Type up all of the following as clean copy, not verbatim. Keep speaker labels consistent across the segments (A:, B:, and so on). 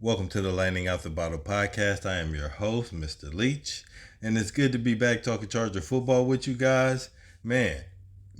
A: Welcome to the Landing Out the Bottle podcast. I am your host, Mr. Leach, and it's good to be back talking Charger football with you guys. Man,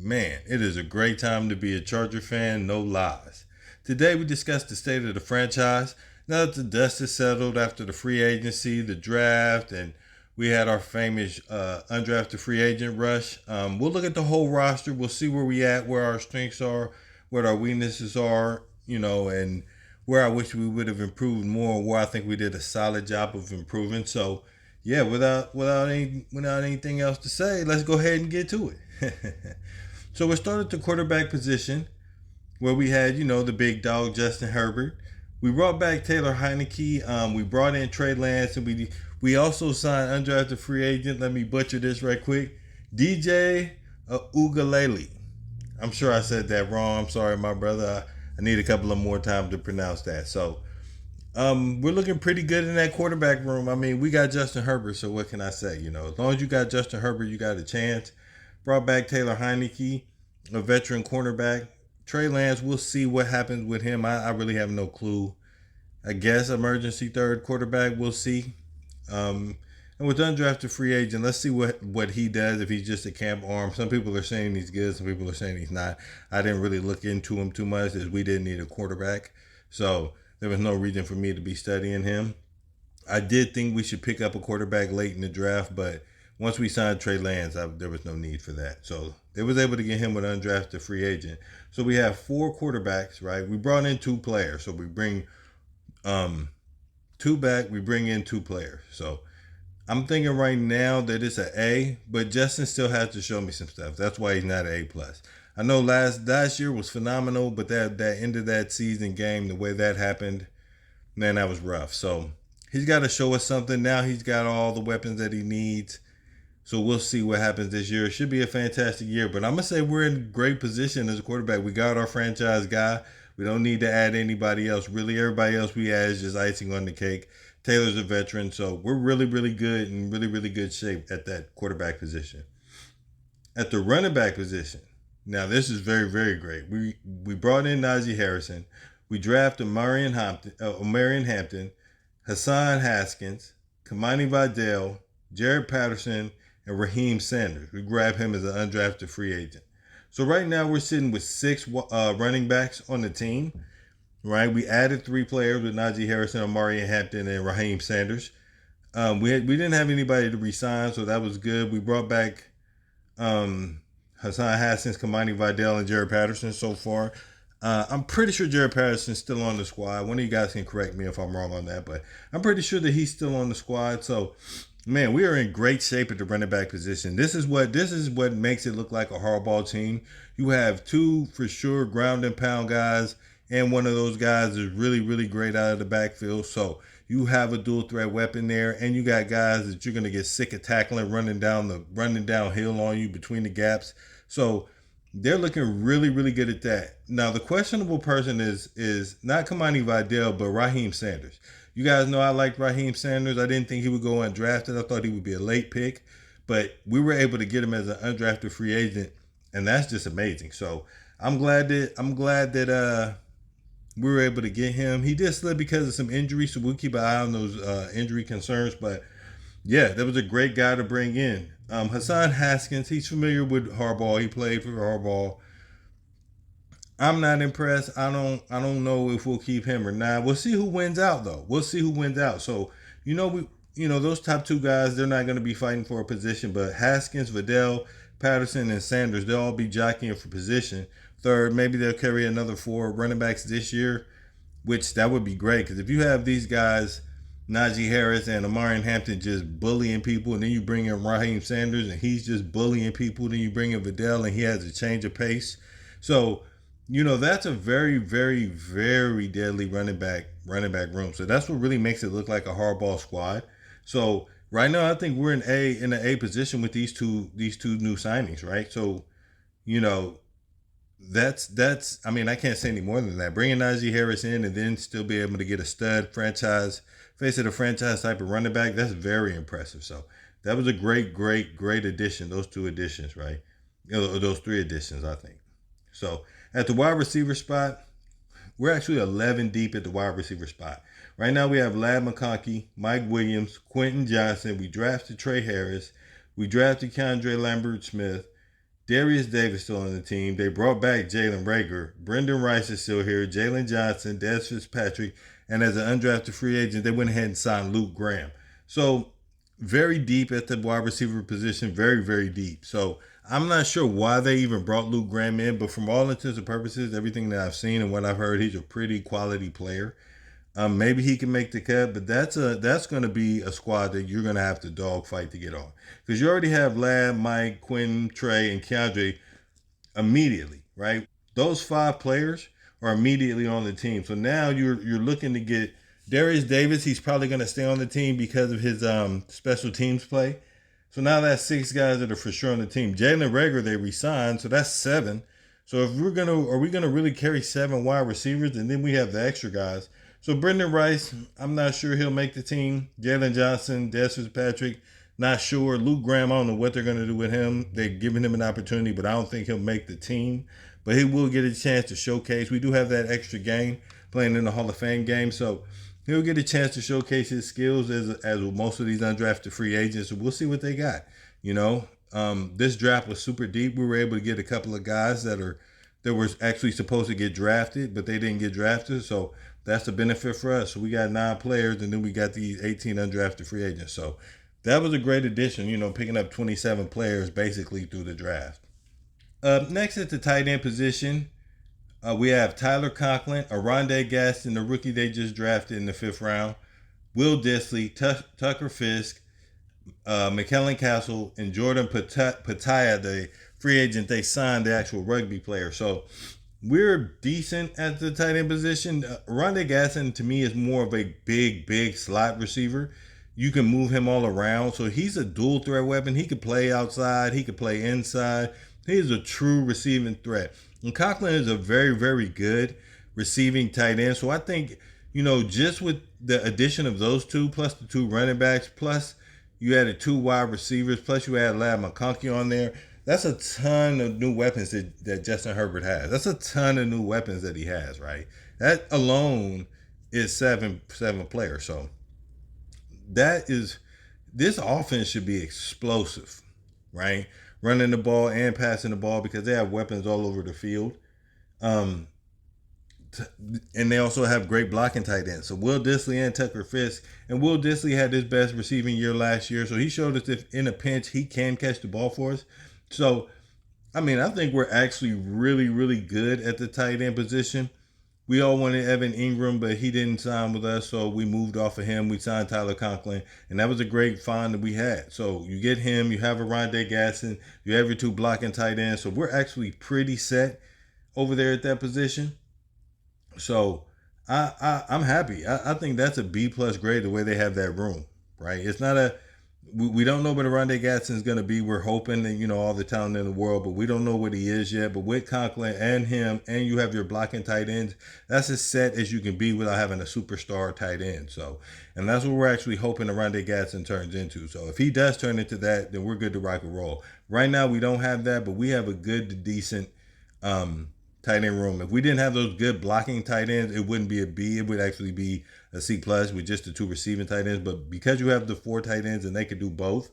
A: it is a great time to be a Charger fan, no lies. Today we discuss the state of the franchise. Now that the dust is settled after the free agency, the draft, and we had our famous undrafted free agent rush. We'll look at the whole roster. We'll see where we at, where our strengths are, what our weaknesses are, and where I wish we would have improved more, where I think we did a solid job of improving. So, yeah, without anything else to say, let's go ahead and get to it. So we started at the quarterback position, where we had the big dog Justin Herbert. We brought back Taylor Heineke. We brought in Trey Lance, and we also signed undrafted free agent. Let me butcher this right quick. DJ Ugalele. I'm sure I said that wrong. I'm sorry, my brother. I need a couple of more time to pronounce that. So we're looking pretty good in that quarterback room. I mean, we got Justin Herbert, so what can I say? As long as you got Justin Herbert, you got a chance. Brought back Taylor Heineke, a veteran cornerback. Trey Lance, we'll see what happens with him. I really have no clue. I guess emergency third quarterback, we'll see. And with undrafted free agent, let's see what he does if he's just a camp arm. Some people are saying he's good. Some people are saying he's not. I didn't really look into him too much as we didn't need a quarterback. So there was no reason for me to be studying him. I did think we should pick up a quarterback late in the draft, but once we signed Trey Lance, there was no need for that. So they was able to get him with undrafted free agent. So we have 4 quarterbacks, right? We brought in 2 players. So we bring 2 back. We bring in 2 players. So I'm thinking right now that it's an A, but Justin still has to show me some stuff. That's why he's not an A+. I know last year was phenomenal, but that end of that season game, the way that happened, man, that was rough. So he's got to show us something. Now he's got all the weapons that he needs. So we'll see what happens this year. It should be a fantastic year, but I'm going to say we're in great position as a quarterback. We got our franchise guy. We don't need to add anybody else. Really, everybody else we add is just icing on the cake. Taylor's a veteran, so we're really, really good and really, really good shape at that quarterback position. At the running back position, now this is very, very great. We brought in Najee Harrison. We drafted Marion Hampton, Hassan Haskins, Kamani Vidal, Jared Patterson, and Raheem Sanders. We grabbed him as an undrafted free agent. So right now we're sitting with 6 running backs on the team. Right, we added 3 players with Najee Harrison, Amari Hampton, and Raheem Sanders. We didn't have anybody to resign, so that was good. We brought back Hassan Haskins, Kamani Vidal, and Jared Patterson so far. I'm pretty sure Jared Patterson's still on the squad. One of you guys can correct me if I'm wrong on that, but I'm pretty sure that he's still on the squad. So, man, we are in great shape at the running back position. This is what makes it look like a hardball team. You have 2 for sure ground and pound guys. And one of those guys is really, really great out of the backfield. So you have a dual threat weapon there, and you got guys that you're gonna get sick of tackling, running downhill on you between the gaps. So they're looking really, really good at that. Now the questionable person is not Kamani Vidal, but Raheem Sanders. You guys know I liked Raheem Sanders. I didn't think he would go undrafted. I thought he would be a late pick, but we were able to get him as an undrafted free agent, and that's just amazing. So I'm glad that we were able to get him. He did slip because of some injuries, so we'll keep an eye on those injury concerns. But yeah, that was a great guy to bring in. Hassan Haskins, he's familiar with Harbaugh. He played for Harbaugh. I'm not impressed. I don't know if we'll keep him or not. We'll see who wins out though. We'll see who wins out. So those top 2 guys, they're not going to be fighting for a position. But Haskins, Vidal, Patterson, and Sanders, they'll all be jockeying for position. Third, maybe they'll carry another 4 running backs this year, which that would be great. Because if you have these guys, Najee Harris and Amari Hampton, just bullying people, and then you bring in Raheem Sanders and he's just bullying people, then you bring in Vidal and he has a change of pace. So, that's a very, very, very deadly running back room. So that's what really makes it look like a hardball squad. So right now, I think we're in an A position with these two new signings, right? So, that's I mean, I can't say any more than that. Bringing Najee Harris in and then still be able to get a stud face of the franchise type of running back, that's very impressive. So that was a great, great, great addition. Those 2 additions, right? Those 3 additions, I think. So at the wide receiver spot, we're actually 11 deep at the wide receiver spot. Right now we have Lad McConkey, Mike Williams, Quentin Johnson. We drafted Trey Harris. We drafted Keandre Lambert Smith. Darius Davis still on the team. They brought back Jalen Rager. Brendan Rice is still here. Jalen Johnson, Des Fitzpatrick, and as an undrafted free agent, they went ahead and signed Luke Graham. So very deep at the wide receiver position, very, very deep. So I'm not sure why they even brought Luke Graham in, but from all intents and purposes, everything that I've seen and what I've heard, he's a pretty quality player. Maybe he can make the cut, but that's going to be a squad that you're going to have to dogfight to get on because you already have Lab, Mike, Quinn, Trey, and Keandre immediately, right? Those five players are immediately on the team. So now you're looking to get Darius Davis. He's probably going to stay on the team because of his special teams play. So now that's six guys that are for sure on the team. Jalen Rager they re-signed, so that's seven. So if are we gonna really carry seven wide receivers, and then we have the extra guys. So Brendan Rice, I'm not sure he'll make the team. Jalen Johnson, Des Fitzpatrick, not sure. Luke Graham, I don't know what they're gonna do with him. They're giving him an opportunity, but I don't think he'll make the team. But he will get a chance to showcase. We do have that extra game playing in the Hall of Fame game, so he'll get a chance to showcase his skills as with most of these undrafted free agents. So we'll see what they got. You know, this draft was super deep. We were able to get a couple of guys that were actually supposed to get drafted, but they didn't get drafted. So that's a benefit for us. So we got 9 players, and then we got these 18 undrafted free agents. So that was a great addition. You know, picking up 27 players basically through the draft. Next at the tight end position, we have Tyler Conklin, Aronde Gaston, the rookie they just drafted in the 5th round, Will Disley, Tucker Fisk, McKellen Castle, and Jordan Pataya, the free agent they signed, the actual rugby player. So we're decent at the tight end position. Aronde Gaston to me is more of a big slot receiver. You can move him all around. So he's a dual threat weapon. He could play outside. He could play inside. He's a true receiving threat. And Conklin is a very good receiving tight end. So I think, you know, just with the addition of those two, plus the 2 running backs, plus you added 2 wide receivers, plus you add Lad McConkey on there, that's a ton of new weapons that Justin Herbert has. That's a ton of new weapons that he has, right? That alone is seven players. So this offense should be explosive, right? Running the ball and passing the ball because they have weapons all over the field. And they also have great blocking tight ends. So Will Disley and Tucker Fisk. And Will Disley had his best receiving year last year. So he showed us if in a pinch he can catch the ball for us. So, I mean, I think we're actually really good at the tight end position. We all wanted Evan Ingram, but he didn't sign with us, so we moved off of him. We signed Tyler Conklin, and that was a great find that we had. So you get him, you have Aronde Gaston, you have your 2 blocking tight ends. So we're actually pretty set over there at that position. So I'm happy. I think that's a B plus grade the way they have that room, right? It's not we don't know what Aronde Gaston is going to be. We're hoping that, you know, all the talent in the world, but we don't know what he is yet. But with Conklin and him, and you have your blocking tight ends, that's as set as you can be without having a superstar tight end. So, and that's what we're actually hoping Aronde Gaston turns into. So if he does turn into that, then we're good to rock and roll. Right now, we don't have that, but we have a good to decent tight end room. If we didn't have those good blocking tight ends, it wouldn't be a B. It would actually be a C plus with just the 2 receiving tight ends. But because you have the 4 tight ends and they could do both,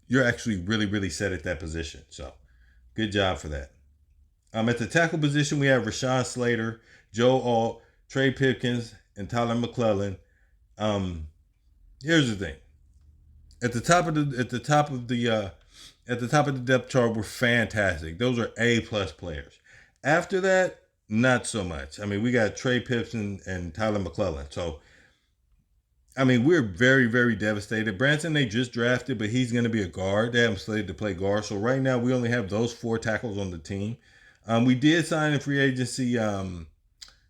A: you're actually really set at that position. So good job for that. At the tackle position, we have Rashawn Slater, Joe Alt, Trey Pipkins, and Tyler McClellan. Here's the thing. At the top of the depth chart, we're fantastic. Those are A plus players. After that, not so much. I mean, we got Trey Pipkins and Tyler McClellan. So, I mean, we're very devastated. Branson, they just drafted, but he's going to be a guard. They have him slated to play guard. So right now, we only have those 4 tackles on the team. We did sign in free agency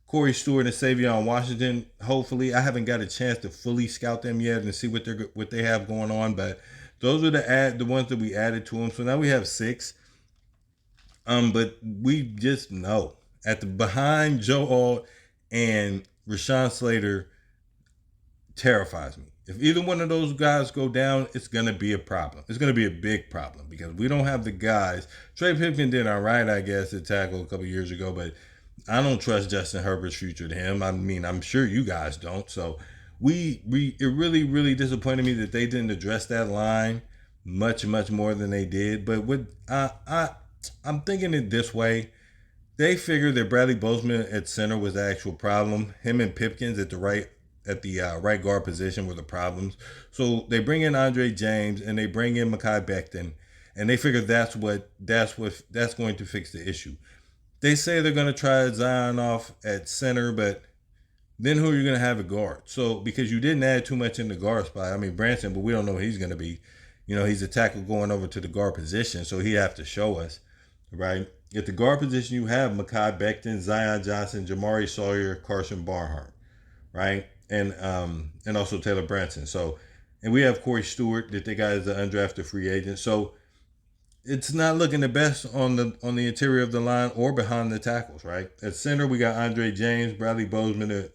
A: Corey Stewart and Savion Washington. Hopefully, I haven't got a chance to fully scout them yet and see what they have going on, but those are the ones that we added to them. So now we have 6. But we just know behind Joe Alt and Rashawn Slater terrifies me. If either one of those guys go down, it's going to be a problem. It's going to be a big problem because we don't have the guys. Trey Pipkin did all right, I guess, at tackle a couple years ago, but I don't trust Justin Herbert's future to him. I mean, I'm sure you guys don't. So we it really disappointed me that they didn't address that line much more than they did. But with I'm thinking it this way. They figured that Bradley Bozeman at center was the actual problem. Him and Pipkins at the right guard position were the problems. So they bring in Andre James and they bring in Mekhi Becton, and they figure that's going to fix the issue. They say they're going to try Zion off at center, but then who are you going to have at guard? So because you didn't add too much in the guard spot, I mean Branson, but we don't know what he's going to be. You know, he's a tackle going over to the guard position, so he have to show us, right? At the guard position, you have Mekhi Becton, Zion Johnson, Jamari Sawyer, Carson Barnhart, right? And also Taylor Branson. So, and we have Corey Stewart that they got as an undrafted free agent. So it's not looking the best on the interior of the line or behind the tackles, right? At center, we got Andre James, Bradley Bozeman,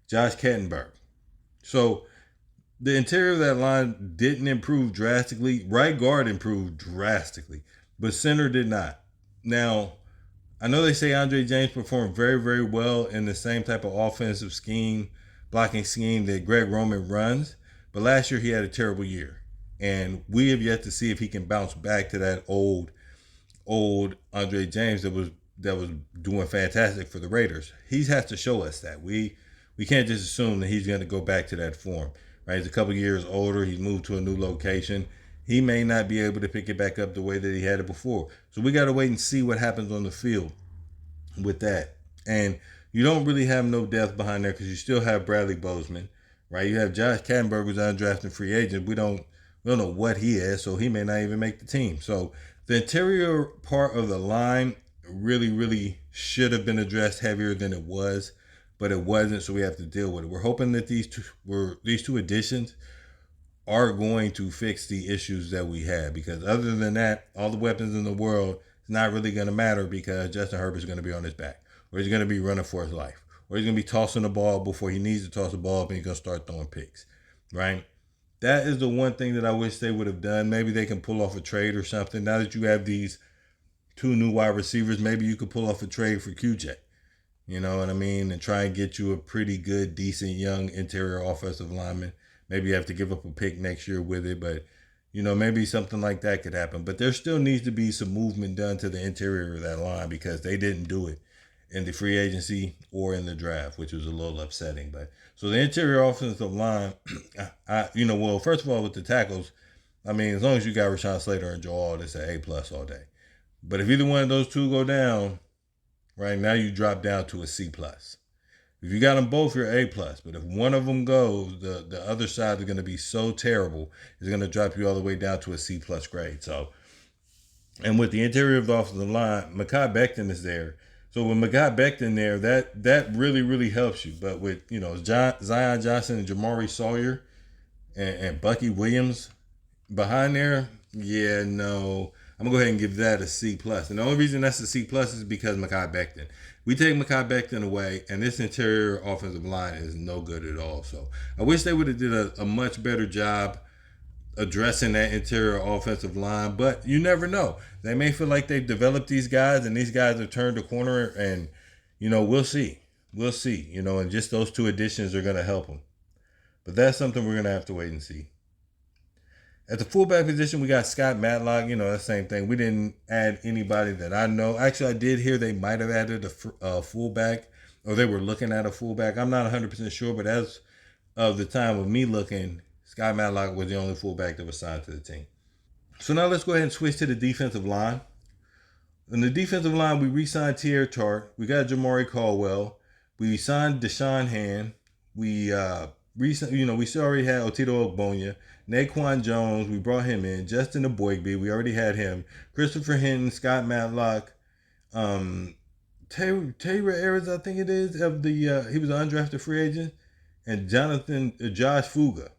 A: Josh Kettenberg. So the interior of that line didn't improve drastically. Right guard improved drastically, but center did not. Now, I know they say Andre James performed very well in the same type of offensive scheme, blocking scheme that Greg Roman runs, but last year he had a terrible year. And we have yet to see if he can bounce back to that old Andre James that was doing fantastic for the Raiders. He has to show us that. We can't just assume that he's going to go back to that form. Right? He's a couple years older. He's moved to a new location. He may not be able to pick it back up the way that he had it before. So we got to wait and see what happens on the field with that. And you don't really have no depth behind there because you still have Bradley Bozeman, right? You have Josh Kattenberg, who's an undrafted free agent. We don't know what he is, so he may not even make the team. So the interior part of the line really should have been addressed heavier than it was, but it wasn't. So we have to deal with it. We're hoping that these two additions are going to fix the issues that we had, because other than that, all the weapons in the world, it's not really going to matter because Justin Herbert's going to be on his back, or he's going to be running for his life, or he's going to be tossing the ball before he needs to toss the ball up, and he's going to start throwing picks, right? That is the one thing that I wish they would have done. Maybe they can pull off a trade or something. Now that you have these two new wide receivers, maybe you could pull off a trade for QJ. You know what I mean? And try and get you a pretty good, decent, young interior offensive lineman. Maybe you have to give up a pick next year with it, but maybe something like that could happen. But there still needs to be some movement done to the interior of that line because they didn't do it in the free agency or in the draft, which was a little upsetting. But so the interior offensive line, well, first of all, with the tackles, I mean, as long as you got Rashawn Slater and Joe Alt, it's an A+ all day. But if either one of those two go down, right now you drop down to a C+. If you got them both, you're A+. But if one of them goes, the other side is going to be so terrible, it's going to drop you all the way down to a C+ grade. So, and with the interior of the offensive line, Mekhi Becton is there. So with Mekhi Becton there, that really helps you. But with Zion Johnson and Jamari Sawyer and Bucky Williams behind there, yeah, no. I'm gonna go ahead and give that a C+. And the only reason that's a C+ is because Mekhi Becton. We take Mekhi Becton away, and this interior offensive line is no good at all. So I wish they would have did a much better job addressing that interior offensive line. But you never know. They may feel like they've developed these guys, and these guys have turned the corner. And we'll see. We'll see. And just those two additions are gonna help them. But that's something we're gonna have to wait and see. At the fullback position, we got Scott Matlock. The same thing. We didn't add anybody that I know. Actually, I did hear they might have added a fullback, or they were looking at a fullback. I'm not 100% sure, but as of the time of me looking, Scott Matlock was the only fullback that was signed to the team. So now let's go ahead and switch to the defensive line. In the defensive line, we re-signed Tier Tart. We got Jamari Caldwell. We signed Deshaun Hand. We we still already had Otito Ogbonya. Naquan Jones, we brought him in. Justin Aboigbe, we already had him. Christopher Hinton, Scott Matlock, Taylor Ayers, I think it is, he was an undrafted free agent, and Josh Fuga,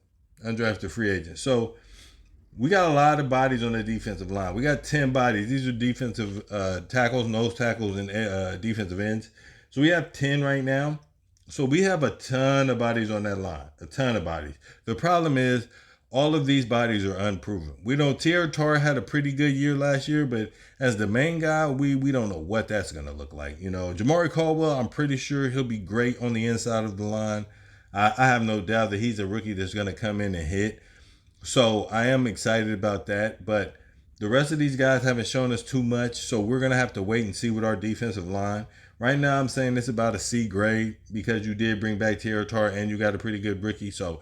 A: undrafted free agent. So we got a lot of bodies on the defensive line. We got 10 bodies. These are defensive tackles, nose tackles, and defensive ends. So we have 10 right now. So we have a ton of bodies on that line. A ton of bodies. The problem is all of these bodies are unproven. We know Tier Tar had a pretty good year last year, but as the main guy, we don't know what that's gonna look like. Jamari Caldwell, I'm pretty sure he'll be great on the inside of the line. I have no doubt that he's a rookie that's gonna come in and hit. So I am excited about that, but the rest of these guys haven't shown us too much, so we're gonna have to wait and see with our defensive line. Right now, I'm saying it's about a C grade because you did bring back Tier Tar and you got a pretty good rookie. So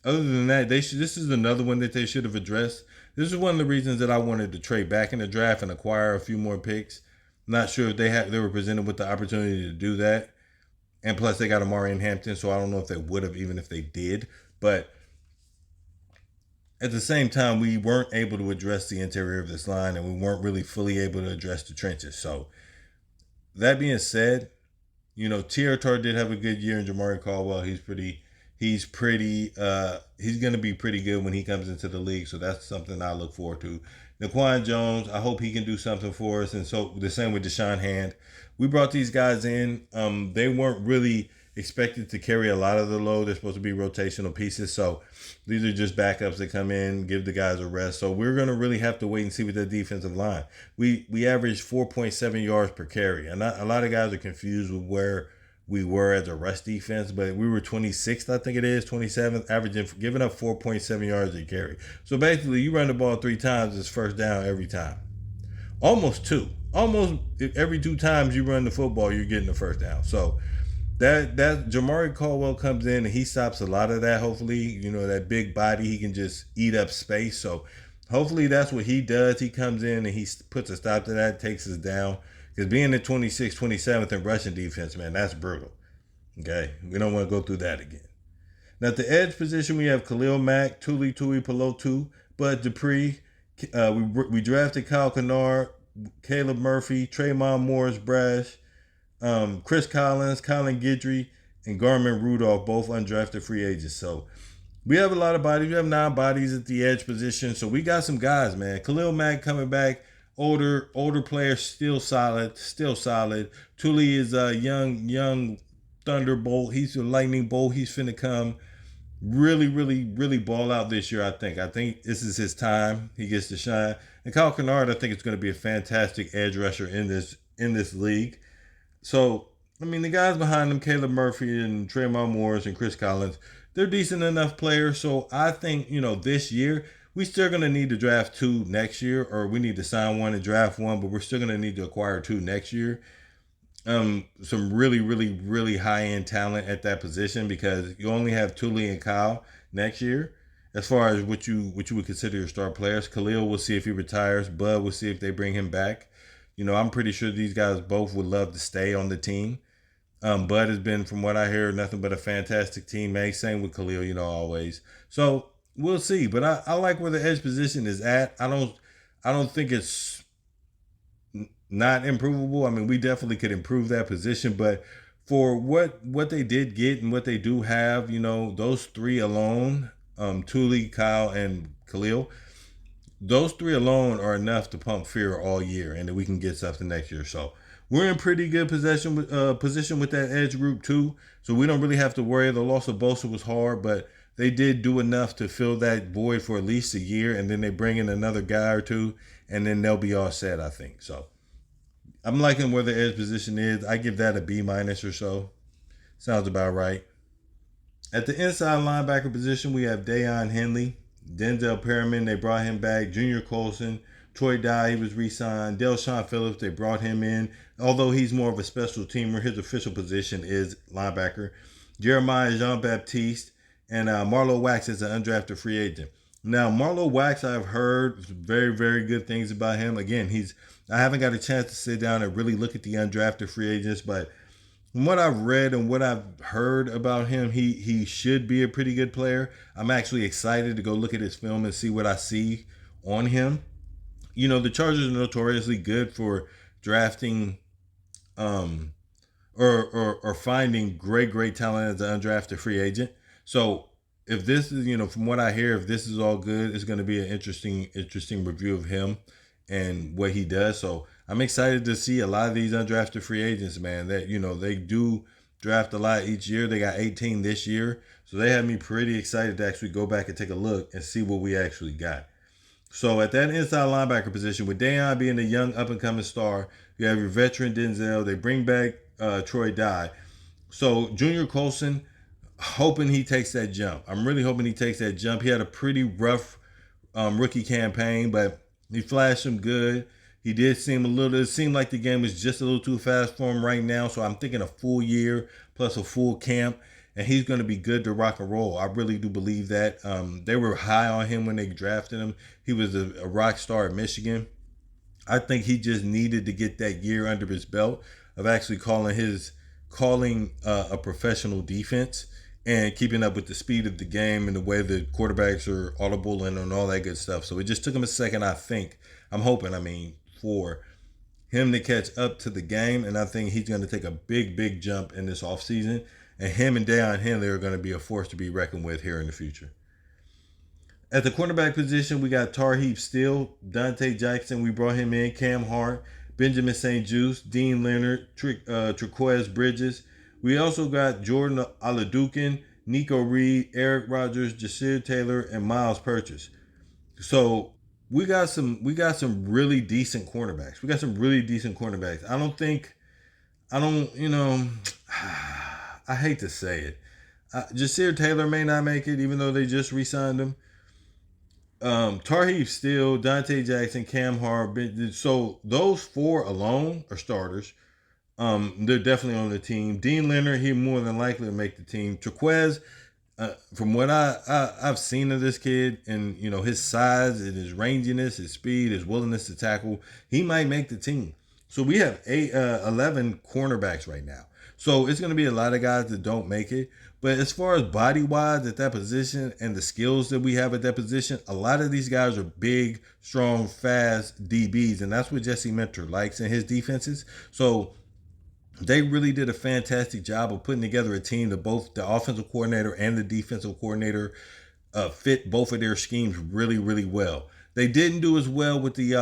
A: other than that, this is another one that they should have addressed. This is one of the reasons that I wanted to trade back in the draft and acquire a few more picks. Not sure if they were presented with the opportunity to do that, and plus they got Amari in Hampton, so I don't know if they would have even if they did. But at the same time, we weren't able to address the interior of this line, and we weren't really fully able to address the trenches. So that being said, Tiatar did have a good year, and Jamari Caldwell, he's gonna be pretty good when he comes into the league. So that's something I look forward to. Naquan Jones, I hope he can do something for us. And so the same with Deshaun Hand. We brought these guys in. They weren't really expected to carry a lot of the load. They're supposed to be rotational pieces. So these are just backups that come in, give the guys a rest. So we're gonna really have to wait and see with the defensive line. We averaged 4.7 yards per carry. And a lot of guys are confused with where we were as a rush defense, but we were 26th, I think it is, 27th, averaging, giving up 4.7 yards a carry. So basically, you run the ball 3 times, it's first down every time. Almost two. Almost every 2 times you run the football, you're getting the first down. So that Jamari Caldwell comes in and he stops a lot of that. Hopefully, that big body, he can just eat up space. So hopefully that's what he does. He comes in and he puts a stop to that, takes us down. Because being the 26th, 27th in rushing defense, man, that's brutal. Okay? We don't want to go through that again. Now, at the edge position, we have Khalil Mack, Tuli Pelotu, Bud Dupree. We drafted Kyle Kennard, Caleb Murphy, Tremont Morris Brash, Chris Collins, Colin Guidry, and Garmin Rudolph, both undrafted free agents. So we have a lot of bodies. We have 9 bodies at the edge position. So we got some guys, man. Khalil Mack coming back. Older player, still solid. Tuli is a young thunderbolt. He's a lightning bolt. He's finna come really ball out this year. I think this is his time. He gets to shine. And Kyle Kennard, I think it's going to be a fantastic edge rusher in this league. So the guys behind him, Caleb Murphy and Tremont Morris and Chris Collins, they're decent enough players. So I think this year, we still going to need to draft 2 next year, or we need to sign 1 and draft 1, but we're still going to need to acquire 2 next year. Some really high-end talent at that position because you only have Tuli and Kyle next year. As far as what you would consider your star players, Khalil, we'll see if he retires. Bud, we'll see if they bring him back. I'm pretty sure these guys both would love to stay on the team. Bud has been, from what I hear, nothing but a fantastic teammate. Same with Khalil, always. So we'll see, but I like where the edge position is at. I don't think it's not improvable. We definitely could improve that position, but for what they did get and what they do have, those 3 alone, Tuli, Kyle, and Khalil, those 3 alone are enough to pump fear all year, and that we can get something next year. So we're in pretty good position with that edge group too. So we don't really have to worry. The loss of Bosa was hard, but they did do enough to fill that void for at least a year, and then they bring in another guy or 2, and then they'll be all set, I think. So I'm liking where the edge position is. I give that a B- or so. Sounds about right. At the inside linebacker position, we have Deion Henley, Denzel Perriman, they brought him back, Junior Colson, Troy Dye, he was re-signed, Delshawn Phillips, they brought him in. Although he's more of a special teamer, his official position is linebacker. Jeremiah Jean-Baptiste, and Marlo Wax is an undrafted free agent. Now, Marlo Wax, I've heard very good things about him. Again, I haven't got a chance to sit down and really look at the undrafted free agents, but from what I've read and what I've heard about him, he should be a pretty good player. I'm actually excited to go look at his film and see what I see on him. The Chargers are notoriously good for drafting or finding great talent as an undrafted free agent. So if this is, from what I hear, if this is all good, it's going to be an interesting review of him and what he does. So I'm excited to see a lot of these undrafted free agents, man. That they do draft a lot each year. They got 18 this year. So they had me pretty excited to actually go back and take a look and see what we actually got. So at that inside linebacker position, with Dayon being a young up and coming star, you have your veteran Denzel. They bring back Troy Dye. So Junior Colson, hoping he takes that jump. I'm really hoping he takes that jump. He had a pretty rough rookie campaign, but he flashed some good. He did seem a little. It seemed like the game was just a little too fast for him right now. So I'm thinking a full year plus a full camp, and he's going to be good to rock and roll. I really do believe that. They were high on him when they drafted him. He was a rock star at Michigan. I think he just needed to get that year under his belt of actually calling a professional defense and keeping up with the speed of the game and the way the quarterbacks are audible and all that good stuff. So it just took him a second, I think. I'm hoping, for him to catch up to the game, and I think he's going to take a big, big jump in this offseason. And him and Deion Henley are going to be a force to be reckoned with here in the future. At the cornerback position, we got Tarheeb Steele, Dante Jackson. We brought him in. Cam Hart, Benjamin St. Juste, Dean Leonard, Triquez Bridges. We also got Jordan Aladukin, Nico Reed, Eric Rogers, Jasir Taylor, and Miles Purchase. So we got some really decent cornerbacks. We got some really decent cornerbacks. I don't I hate to say it. Jasir Taylor may not make it, even though they just re-signed him. Tarheeb Steele, Dante Jackson, Cam Hart. So those four alone are starters. They're definitely on the team. Dean Leonard, he more than likely to make the team. Triquez, from what I've seen of this kid, and his size and his ranginess, his speed, his willingness to tackle, he might make the team. So we have 11 cornerbacks right now. So it's going to be a lot of guys that don't make it. But as far as body wise at that position and the skills that we have at that position, a lot of these guys are big, strong, fast DBs. And that's what Jesse Mentor likes in his defenses. So they really did a fantastic job of putting together a team that both the offensive coordinator and the defensive coordinator fit both of their schemes really, really well. They didn't do as well with the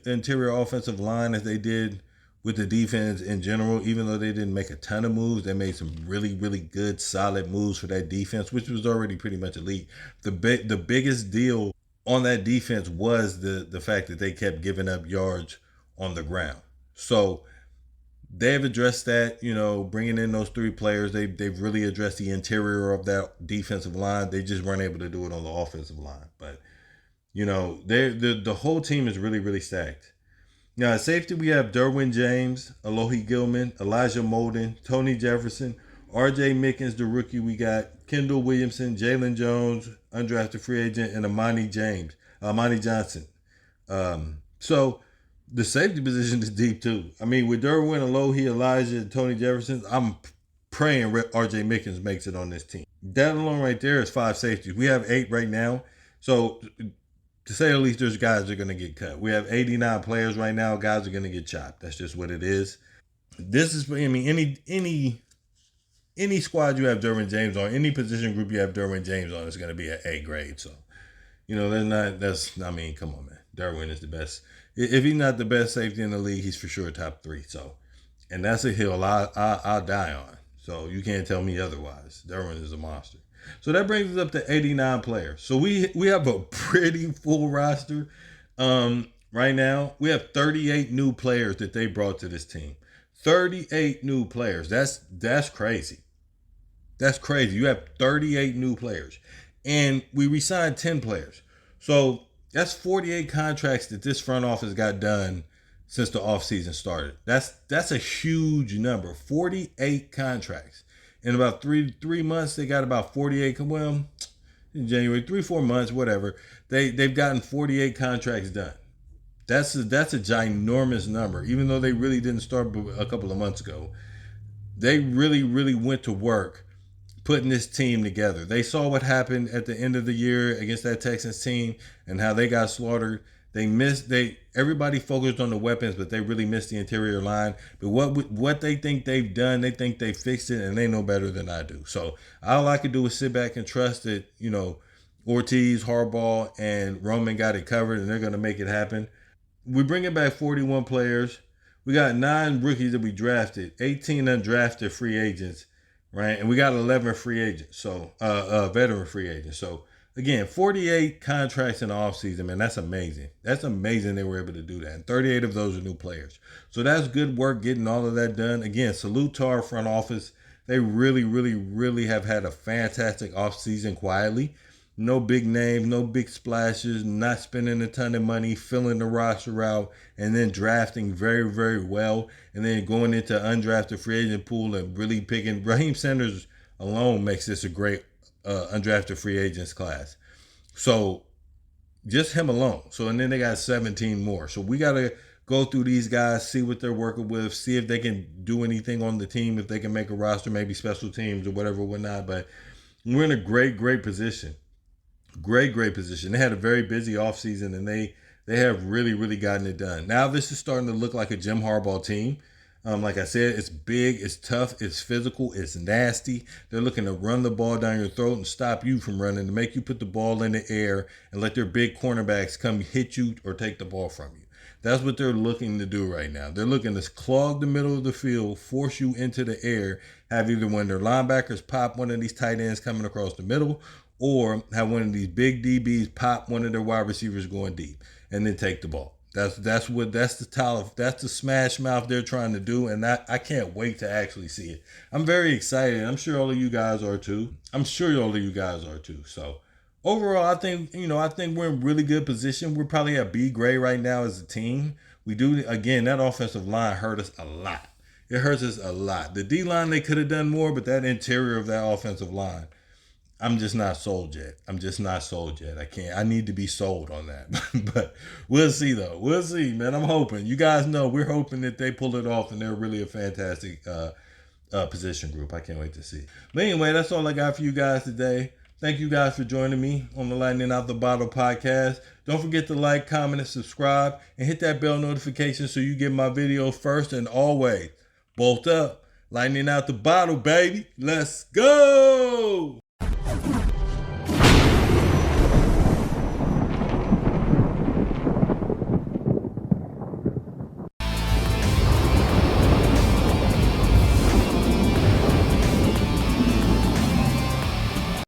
A: interior offensive line as they did with the defense in general. Even though they didn't make a ton of moves, they made some really, really good, solid moves for that defense, which was already pretty much elite. The biggest deal on that defense was the fact that they kept giving up yards on the ground. So they've addressed that, bringing in those three players. They've really addressed the interior of that defensive line. They just weren't able to do it on the offensive line. But, the whole team is really, really stacked. Now, at safety, we have Derwin James, Alohi Gilman, Elijah Molden, Tony Jefferson, R.J. Mickens, the rookie. We got Kendall Williamson, Jalen Jones, undrafted free agent, and Amani Johnson. So the safety position is deep too. With Derwin, Alohi, Elijah, and Tony Jefferson, I'm praying R.J. Mickens makes it on this team. That alone right there is 5 safeties. We have 8 right now. So to say the least, there's guys that are going to get cut. We have 89 players right now. Guys are going to get chopped. That's just what it is. This is, any squad you have Derwin James on, any position group you have Derwin James on, is going to be an A grade. So, come on, man. Derwin is the best. If he's not the best safety in the league, he's for sure top 3. So, and that's a hill I'll die on. So you can't tell me otherwise. Derwin is a monster. So that brings us up to 89 players. So we have a pretty full roster. Right now, we have 38 new players that they brought to this team. 38 new players. That's crazy. That's crazy. You have 38 new players. And we re-signed 10 players. So that's 48 contracts that this front office got done since the offseason started. That's a huge number. 48 contracts. In about three months, they got about 48. Well, in January, 3-4 months, whatever. They've gotten 48 contracts done. That's a ginormous number. Even though they really didn't start a couple of months ago, they really, really went to work putting this team together. They saw what happened at the end of the year against that Texans team and how they got slaughtered. Everybody focused on the weapons, but they really missed the interior line. But what they think they've done, they think they fixed it, and they know better than I do. So all I could do is sit back and trust that, Ortiz, Harbaugh, and Roman got it covered, and they're going to make it happen. We're bringing back 41 players. We got 9 rookies that we drafted, 18 undrafted free agents. right? And we got 11 free agents, so veteran free agents. So again, 48 contracts in the offseason, man, that's amazing. That's amazing they were able to do that. And 38 of those are new players. So that's good work getting all of that done. Again, salute to our front office. They really, really, really have had a fantastic offseason quietly. No big names, no big splashes, not spending a ton of money, filling the roster out, and then drafting very, very well, and then going into undrafted free agent pool and really picking. Raheem Sanders alone makes this a great undrafted free agents class. So just him alone. So and then they got 17 more. So we got to go through these guys, see what they're working with, see if they can do anything on the team, if they can make a roster, maybe special teams or whatever, whatnot. But we're in a great, great position. Great position. They had a very busy offseason and they have really, really gotten it done. Now this is starting to look like a Jim Harbaugh team. Like I said, it's big, it's tough, it's physical, it's nasty. They're looking to run the ball down your throat and stop you from running, to make you put the ball in the air and let their big cornerbacks come hit you or take the ball from you. That's what they're looking to do right now. They're looking to clog the middle of the field, force you into the air, have either one of their linebackers pop one of these tight ends coming across the middle, or have one of these big DBs pop one of their wide receivers going deep, and then take the ball. That's the smash mouth they're trying to do, and I can't wait to actually see it. I'm very excited. I'm sure all of you guys are too. So overall, I think we're in really good position. We're probably at B grade right now as a team. We do again. That offensive line hurt us a lot. It hurts us a lot. The D line, they could have done more, but that interior of that offensive line, I'm just not sold yet. I can't. I need to be sold on that. But we'll see, though. We'll see, man. I'm hoping. You guys know we're hoping that they pull it off, and they're really a fantastic position group. I can't wait to see. But anyway, that's all I got for you guys today. Thank you guys for joining me on the Lightning Out the Bottle podcast. Don't forget to like, comment, and subscribe, and hit that bell notification so you get my videos first. And always, bolt up, lightning out the bottle, baby. Let's go.